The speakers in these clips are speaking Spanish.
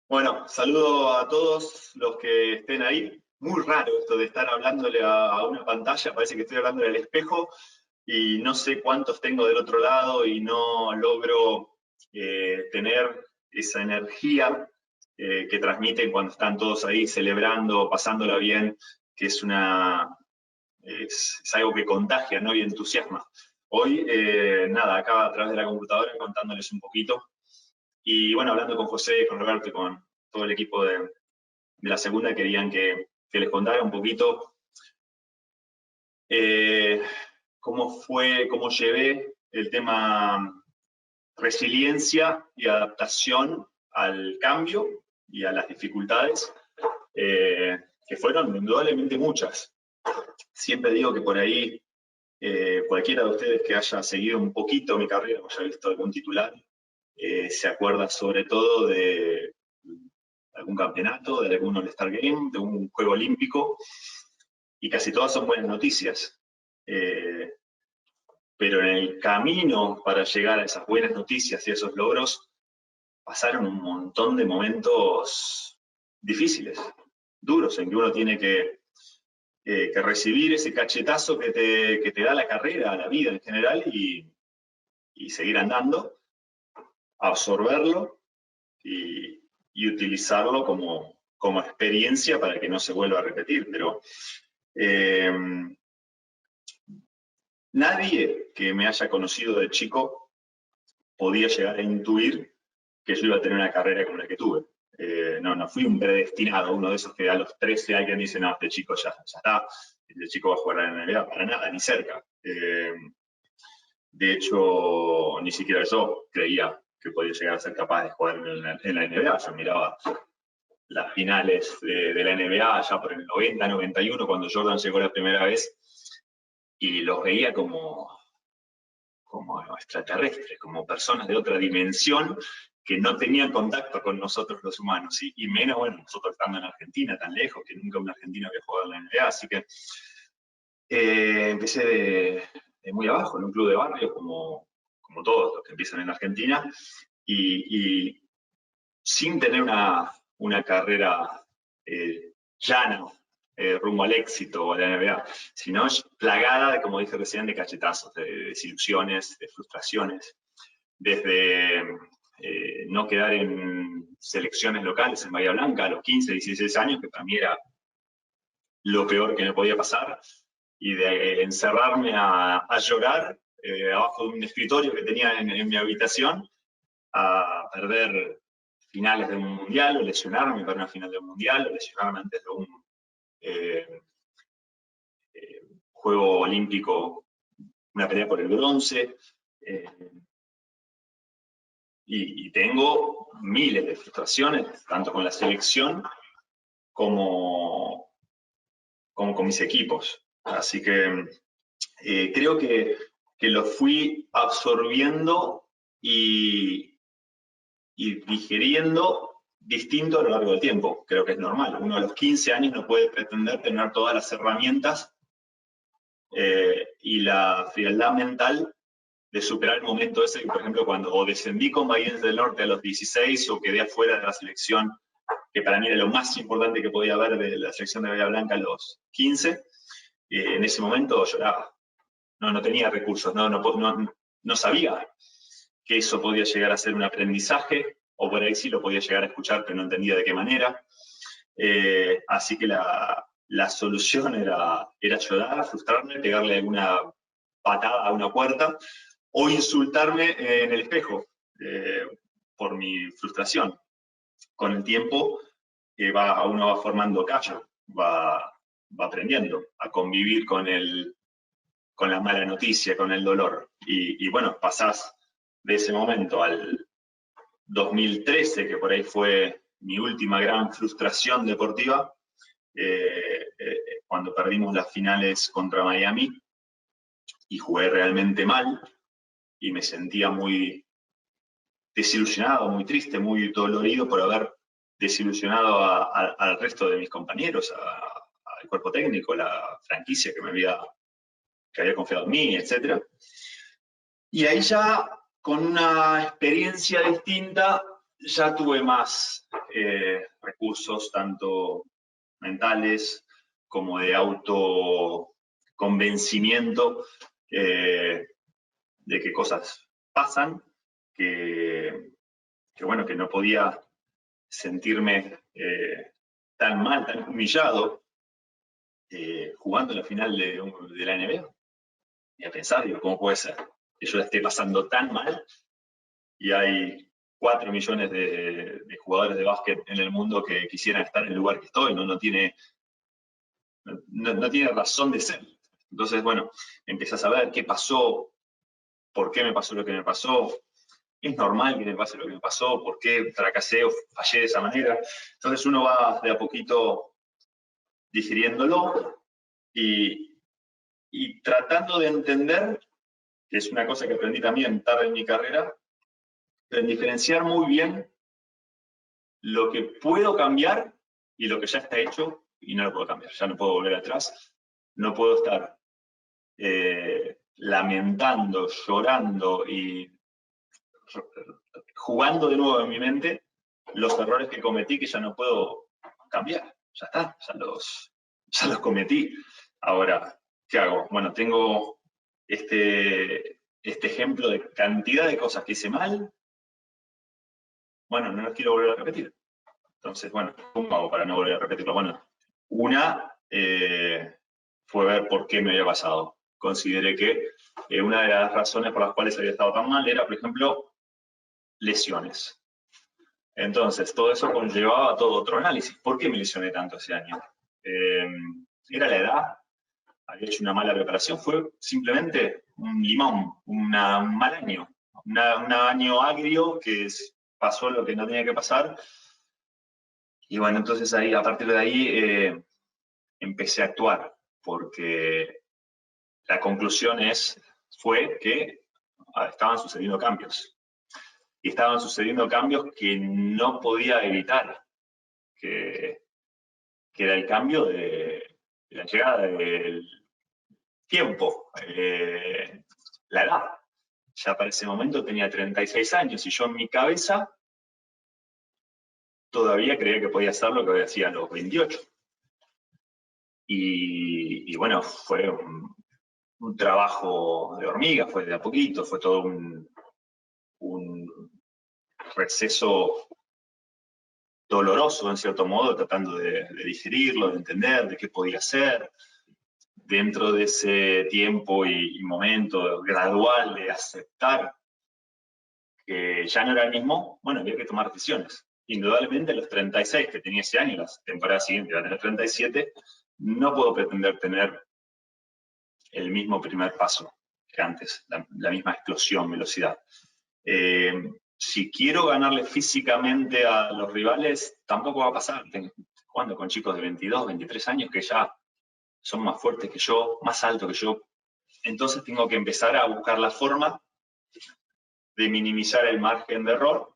Bueno, saludo a todos los que estén ahí. Muy raro esto de estar hablándole a una pantalla, parece que estoy hablándole al espejo y no sé cuántos tengo del otro lado y no logro tener esa energía que transmiten cuando están todos ahí celebrando, pasándola bien, que es algo que contagia, ¿no? Y entusiasma. Hoy, nada, acá a través de la computadora contándoles un poquito. Y bueno, hablando con José, con Roberto y con todo el equipo de la segunda, querían que les contara un poquito eh, cómo llevé el tema resiliencia y adaptación al cambio y a las dificultades, que fueron indudablemente muchas. Siempre digo que por ahí cualquiera de ustedes que haya seguido un poquito mi carrera o haya visto algún titular, se acuerda sobre todo de algún campeonato, de algún All-Star Game, de un juego olímpico, y casi todas son buenas noticias. Pero en el camino para llegar a esas buenas noticias y esos logros, pasaron un montón de momentos difíciles, duros, en que uno tiene que recibir ese cachetazo que te da la carrera, la vida en general, y seguir andando, absorberlo y utilizarlo como experiencia para que no se vuelva a repetir. Pero nadie que me haya conocido de chico podía llegar a intuir que yo iba a tener una carrera como la que tuve. No fui un predestinado, uno de esos que a los 13 alguien dice, no, este chico ya está, este chico va a jugar en la NBA, para nada, ni cerca. De hecho, ni siquiera yo creía que podía llegar a ser capaz de jugar en la NBA. Yo miraba las finales de la NBA ya por el 90, 91, cuando Jordan llegó la primera vez, y los veía como extraterrestres, como personas de otra dimensión que no tenían contacto con nosotros los humanos, y menos, bueno, nosotros estando en Argentina, tan lejos, que nunca un argentino había jugado en la NBA, así que empecé de muy abajo, en un club de barrio, como todos los que empiezan en Argentina, y sin tener una carrera llana, rumbo al éxito o a la NBA, sino plagada, como dije recién, de cachetazos, de desilusiones, de frustraciones, desde no quedar en selecciones locales en Bahía Blanca a los 15, 16 años, que para mí era lo peor que me podía pasar, y de encerrarme a llorar abajo de un escritorio que tenía en mi habitación, a perder finales de un mundial, o lesionarme para una final de un mundial, o lesionarme antes de un juego olímpico, una pelea por el bronce, y tengo miles de frustraciones, tanto con la selección como con mis equipos. Así que creo que lo fui absorbiendo y digiriendo distinto a lo largo del tiempo. Creo que es normal. Uno a los 15 años no puede pretender tener todas las herramientas y la frialdad mental de superar el momento ese, por ejemplo, cuando o descendí con Bahiense del Norte a los 16 o quedé afuera de la selección, que para mí era lo más importante que podía haber de la selección de Bahía Blanca a los 15, en ese momento lloraba. No tenía recursos, no sabía que eso podía llegar a ser un aprendizaje, o por ahí sí lo podía llegar a escuchar, pero no entendía de qué manera. Así que la solución era llorar, frustrarme, pegarle alguna patada a una puerta, o insultarme en el espejo por mi frustración. Con el tiempo uno va formando callo, va aprendiendo a convivir con la mala noticia, con el dolor. Y bueno, pasás de ese momento al 2013, que por ahí fue mi última gran frustración deportiva, cuando perdimos las finales contra Miami y jugué realmente mal y me sentía muy desilusionado, muy triste, muy dolorido por haber desilusionado al resto de mis compañeros, al cuerpo técnico, la franquicia que había confiado en mí, etc. Y ahí ya, con una experiencia distinta, ya tuve más recursos, tanto mentales como de autoconvencimiento de que cosas pasan, bueno, que no podía sentirme tan mal, tan humillado jugando la final de la NBA. Y a pensar, digo, ¿cómo puede ser que yo la esté pasando tan mal y hay 4 millones de jugadores de básquet en el mundo que quisieran estar en el lugar que estoy? No tiene razón de ser. Entonces, bueno, empecé a saber qué pasó, por qué me pasó lo que me pasó, es normal que me pase lo que me pasó, por qué fracasé o fallé de esa manera. Entonces uno va de a poquito digiriéndolo y tratando de entender, que es una cosa que aprendí también tarde en mi carrera, en diferenciar muy bien lo que puedo cambiar y lo que ya está hecho y no lo puedo cambiar, ya no puedo volver atrás, no puedo estar lamentando, llorando y jugando de nuevo en mi mente los errores que cometí que ya no puedo cambiar. Ya está, ya los cometí. Ahora, ¿qué hago? Bueno, tengo este ejemplo de cantidad de cosas que hice mal. Bueno, no las quiero volver a repetir. Entonces, bueno, ¿cómo hago para no volver a repetirlo? Bueno, una fue ver por qué me había pasado. Consideré que una de las razones por las cuales había estado tan mal era, por ejemplo, lesiones. Entonces, todo eso conllevaba todo otro análisis. ¿Por qué me lesioné tanto ese año? ¿Era la edad? ¿Había hecho una mala preparación? ¿Fue simplemente un limón, un mal año? Un año agrio que pasó lo que no tenía que pasar. Y bueno, entonces ahí, a partir de ahí, empecé a actuar, porque la conclusión fue que estaban sucediendo cambios. Y estaban sucediendo cambios que no podía evitar, que era el cambio de la llegada del tiempo, la edad. Ya para ese momento tenía 36 años y yo en mi cabeza todavía creía que podía hacer lo que hacía a los 28. Y bueno, fue un trabajo de hormiga, fue de a poquito, fue todo un receso doloroso, en cierto modo, tratando de digerirlo, de entender de qué podía hacer. Dentro de ese tiempo y momento gradual de aceptar que ya no era el mismo, bueno, había que tomar decisiones. Indudablemente a los 36 que tenía ese año, la temporada siguiente iba a tener 37, no puedo pretender tener el mismo primer paso que antes, la misma explosión, velocidad. Si quiero ganarle físicamente a los rivales, tampoco va a pasar. Estoy jugando con chicos de 22, 23 años que ya son más fuertes que yo, más altos que yo. Entonces tengo que empezar a buscar la forma de minimizar el margen de error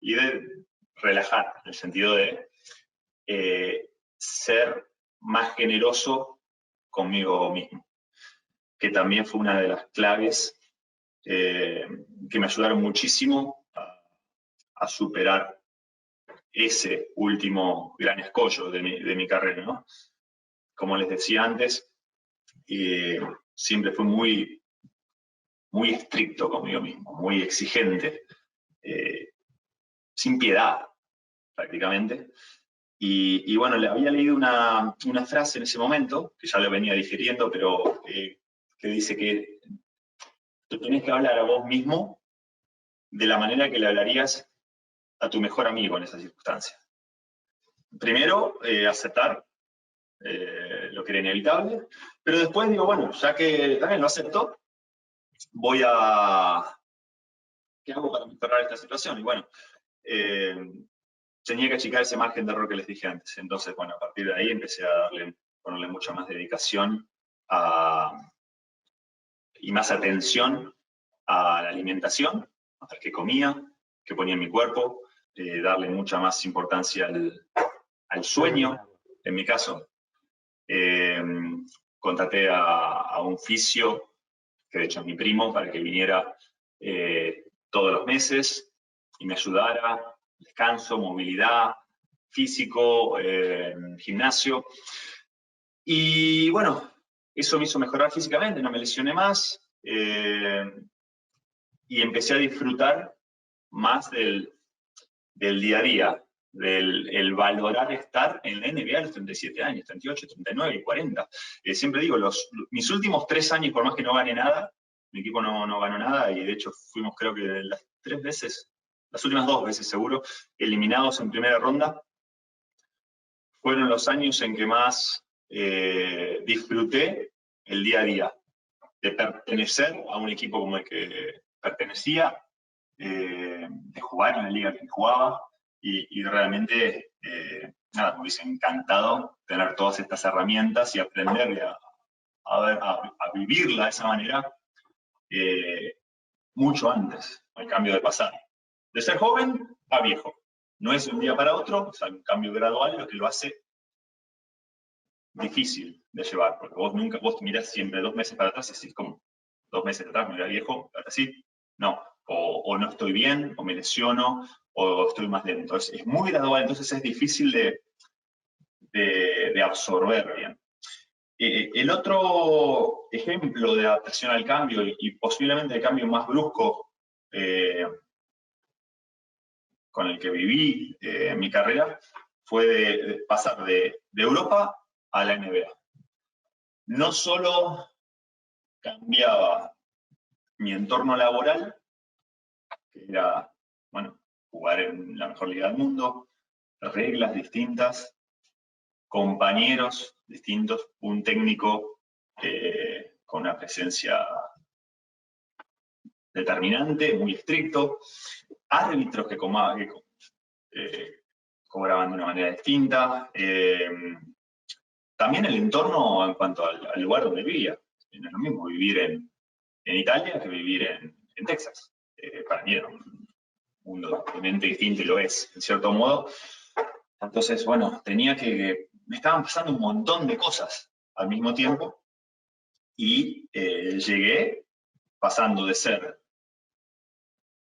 y de relajar, en el sentido de ser más generoso conmigo mismo, que también fue una de las claves que me ayudaron muchísimo a superar ese último gran escollo de mi carrera, ¿no? Como les decía antes, siempre fui muy estricto conmigo mismo, muy exigente, sin piedad, prácticamente. Y bueno, le había leído una frase en ese momento, que ya lo venía digiriendo, pero que dice que tú tenés que hablar a vos mismo de la manera que le hablarías a tu mejor amigo en esa circunstancia. Primero, aceptar lo que era inevitable, pero después digo, bueno, ya que también lo acepto, ¿qué hago para mejorar esta situación? Y bueno, tenía que achicar ese margen de error que les dije antes. Entonces, bueno, a partir de ahí empecé a ponerle mucha más dedicación y más atención a la alimentación, a qué comía, qué ponía en mi cuerpo, darle mucha más importancia al sueño, en mi caso. Contraté a un fisio, que de hecho es mi primo, para que viniera todos los meses. me ayudara, descanso, movilidad, físico, gimnasio. Y bueno, eso me hizo mejorar físicamente, no me lesioné más, y empecé a disfrutar más del día a día, del valorar estar en la NBA a los 37 años, 38, 39 y 40. Siempre digo, mis últimos 3 años, por más que no gané nada, mi equipo no ganó nada, y de hecho fuimos, creo que las 3 veces, las últimas 2 veces seguro, eliminados en primera ronda, fueron los años en que más disfruté el día a día, de pertenecer a un equipo como el que pertenecía, de jugar en la liga que jugaba, y realmente, nada, me hubiese encantado tener todas estas herramientas y aprender a vivirla de esa manera mucho antes, al cambio de pasar. De ser joven a viejo. No es de un día para otro, es un cambio gradual lo que lo hace difícil de llevar, porque vos mirás siempre 2 meses para atrás y decís, como 2 meses atrás me era viejo, ahora sí, no, o no estoy bien, o me lesiono, o estoy más lento. Es muy gradual, entonces es difícil de absorber bien. El otro ejemplo de adaptación al cambio, y posiblemente el cambio más brusco con el que viví en mi carrera, fue de pasar de Europa a la NBA. No solo cambiaba mi entorno laboral, que era, bueno, jugar en la mejor liga del mundo, reglas distintas, compañeros distintos, un técnico con una presencia determinante, muy estricto, árbitros que cobraban de una manera distinta, también el entorno en cuanto al lugar donde vivía. No es lo mismo vivir en Italia que vivir en Texas. Para mí era un mundo totalmente distinto, y lo es, en cierto modo. Entonces, bueno, me estaban pasando un montón de cosas al mismo tiempo, y llegué pasando de ser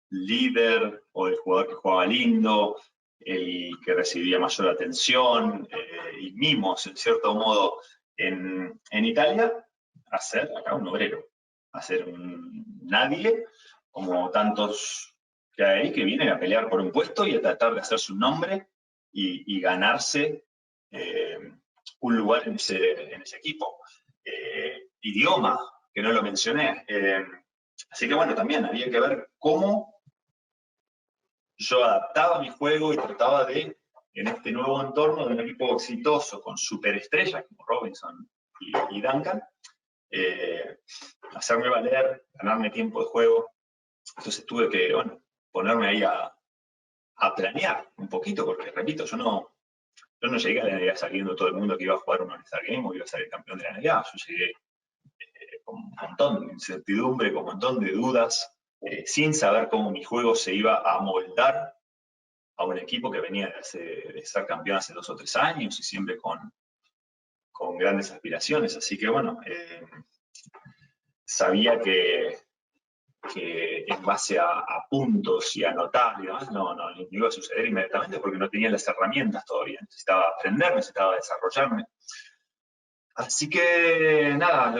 líder o el jugador que jugaba lindo, el que recibía mayor atención y mimos, en cierto modo, en Italia, a ser acá un obrero, a ser un nadie, como tantos que hay que vienen a pelear por un puesto y a tratar de hacerse un nombre y ganarse un lugar en ese equipo. Idioma, que no lo mencioné. Así que bueno, también había que ver cómo yo adaptaba mi juego y trataba de, en este nuevo entorno de un equipo exitoso, con superestrellas como Robinson y Duncan, hacerme valer, ganarme tiempo de juego. Entonces tuve que, bueno, ponerme ahí a planear un poquito, porque repito, yo no llegué a la NBA sabiendo todo el mundo que iba a jugar un All-Star Game o iba a ser el campeón de la NBA. Yo llegué con un montón de incertidumbre, con un montón de dudas, sin saber cómo mi juego se iba a moldar a un equipo que venía de ser campeón hace 2 o 3 años y siempre con grandes aspiraciones. Así que bueno, sabía que en base a puntos y a anotar y demás, no iba a suceder inmediatamente, porque no tenía las herramientas todavía. Necesitaba aprender, necesitaba desarrollarme. Así que nada,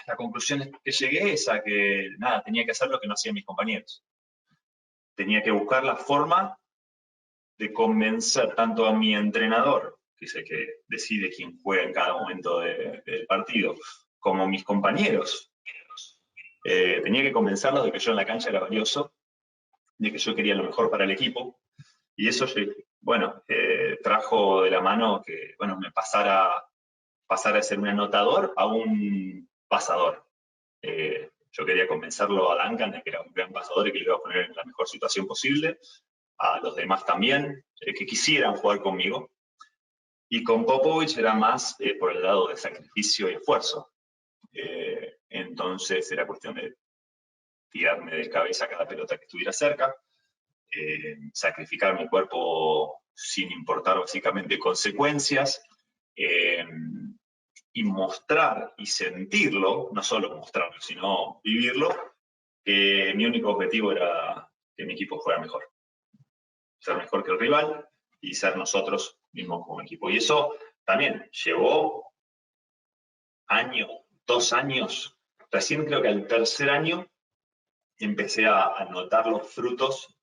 la conclusión que llegué es a que nada, tenía que hacer lo que no hacían mis compañeros. Tenía que buscar la forma de convencer tanto a mi entrenador, que es el que decide quién juega en cada momento del partido, como mis compañeros. Tenía que convencerlos de que yo en la cancha era valioso, de que yo quería lo mejor para el equipo, y eso, bueno, trajo de la mano que, bueno, me pasara de ser un anotador a un pasador. Yo quería convencerlo a Duncan de que era un gran pasador y que le iba a poner en la mejor situación posible, a los demás también, que quisieran jugar conmigo. Y con Popovich era más por el lado de sacrificio y esfuerzo. Entonces era cuestión de tirarme de cabeza cada pelota que estuviera cerca, sacrificar mi cuerpo sin importar básicamente consecuencias, y mostrar y sentirlo, no solo mostrarlo, sino vivirlo, que mi único objetivo era que mi equipo fuera mejor. Ser mejor que el rival y ser nosotros mismos como equipo. Y eso también llevó año, 2 años. Recién creo que al tercer año empecé a notar los frutos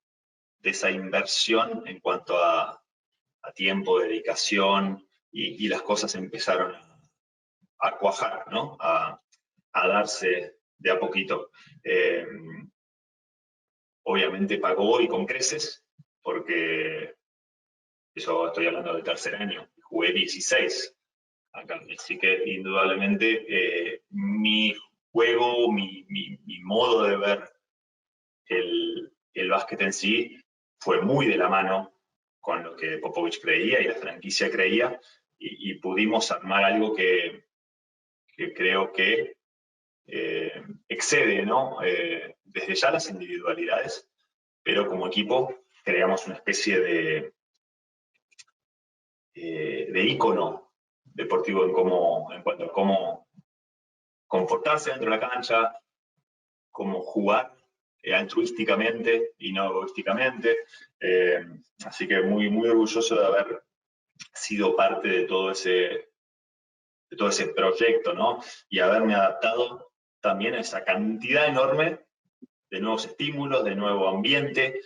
de esa inversión en cuanto a tiempo, dedicación, y las cosas empezaron a cuajar, ¿no? A darse de a poquito. Obviamente pagó y con creces, porque eso estoy hablando del tercer año, jugué 16 acá, así que indudablemente mi juego, mi modo de ver el básquet en sí fue muy de la mano con lo que Popovich creía y la franquicia creía, y pudimos armar algo que creo que excede, ¿no? Desde ya las individualidades, pero como equipo creamos una especie de ícono deportivo en cuanto a cómo comportarse dentro de la cancha, cómo jugar altruísticamente y no egoísticamente. Así que muy, muy orgulloso de haber sido parte de todo ese proyecto, ¿no? Y haberme adaptado también a esa cantidad enorme de nuevos estímulos, de nuevo ambiente.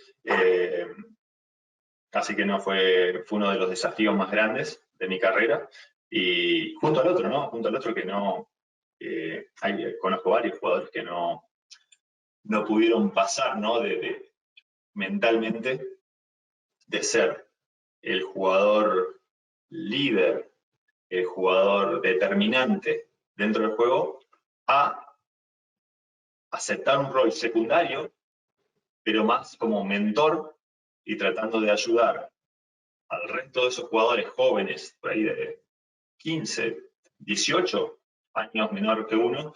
Así que no fue uno de los desafíos más grandes de mi carrera. Y junto al otro, ¿no? Junto al otro que no... conozco varios jugadores que no pudieron pasar, ¿no? Mentalmente, de ser el jugador líder, el jugador determinante dentro del juego, a aceptar un rol secundario, pero más como mentor y tratando de ayudar al resto de esos jugadores jóvenes, por ahí de 15, 18 años menor que uno,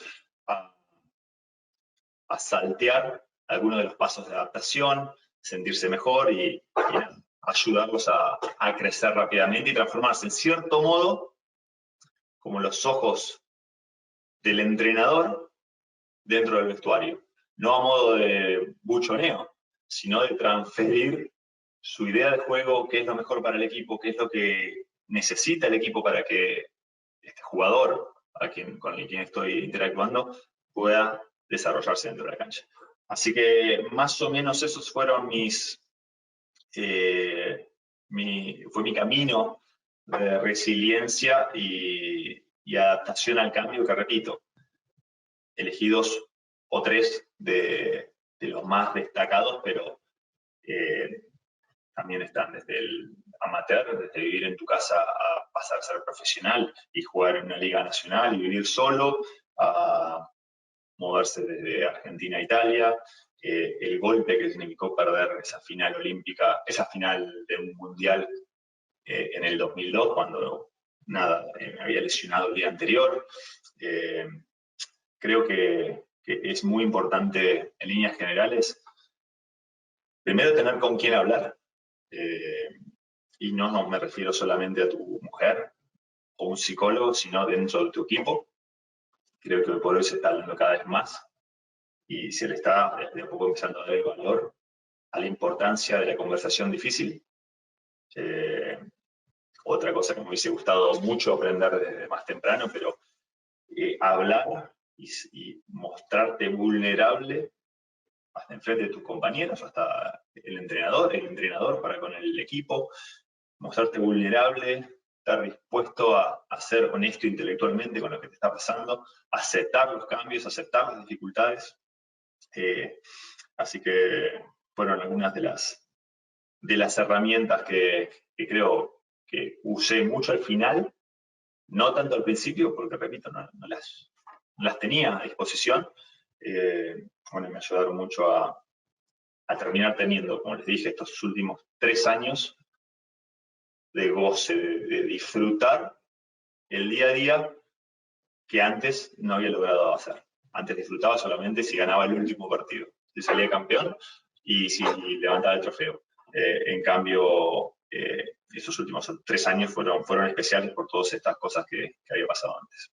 a saltear algunos de los pasos de adaptación, sentirse mejor y ayudarlos a crecer rápidamente y transformarse en cierto modo como los ojos del entrenador dentro del vestuario. No a modo de buchoneo, sino de transferir su idea de juego, qué es lo mejor para el equipo, qué es lo que necesita el equipo para que este jugador con el quien estoy interactuando pueda desarrollarse dentro de la cancha. Así que más o menos esos fueron fue mi camino de resiliencia y adaptación al cambio, que repito, elegí 2 o 3 de los más destacados, pero también están desde el amateur, desde vivir en tu casa a pasar a ser profesional y jugar en una liga nacional y vivir solo, a moverse desde Argentina a Italia, el golpe que significó perder esa final olímpica, esa final de un mundial en el 2002, cuando me había lesionado el día anterior. Creo que es muy importante en líneas generales, primero tener con quién hablar, y no me refiero solamente a tu mujer o un psicólogo, sino dentro de tu equipo. Creo que por hoy se está hablando cada vez más y se le está de a poco empezando a dar el valor a la importancia de la conversación difícil. Otra cosa que me hubiese gustado mucho aprender desde más temprano, pero hablar y mostrarte vulnerable hasta enfrente de tus compañeros, hasta el entrenador para con el equipo, mostrarte vulnerable, estar dispuesto a ser honesto intelectualmente con lo que te está pasando, aceptar los cambios, aceptar las dificultades. Así que fueron algunas de las herramientas que creo que usé mucho al final, no tanto al principio, porque repito, no las tenía a disposición. Bueno, me ayudaron mucho a terminar teniendo, como les dije, estos últimos 3 años de goce, de disfrutar el día a día que antes no había logrado hacer. Antes disfrutaba solamente si ganaba el último partido, si salía campeón y si levantaba el trofeo. En cambio, esos últimos 3 años fueron especiales por todas estas cosas que había pasado antes.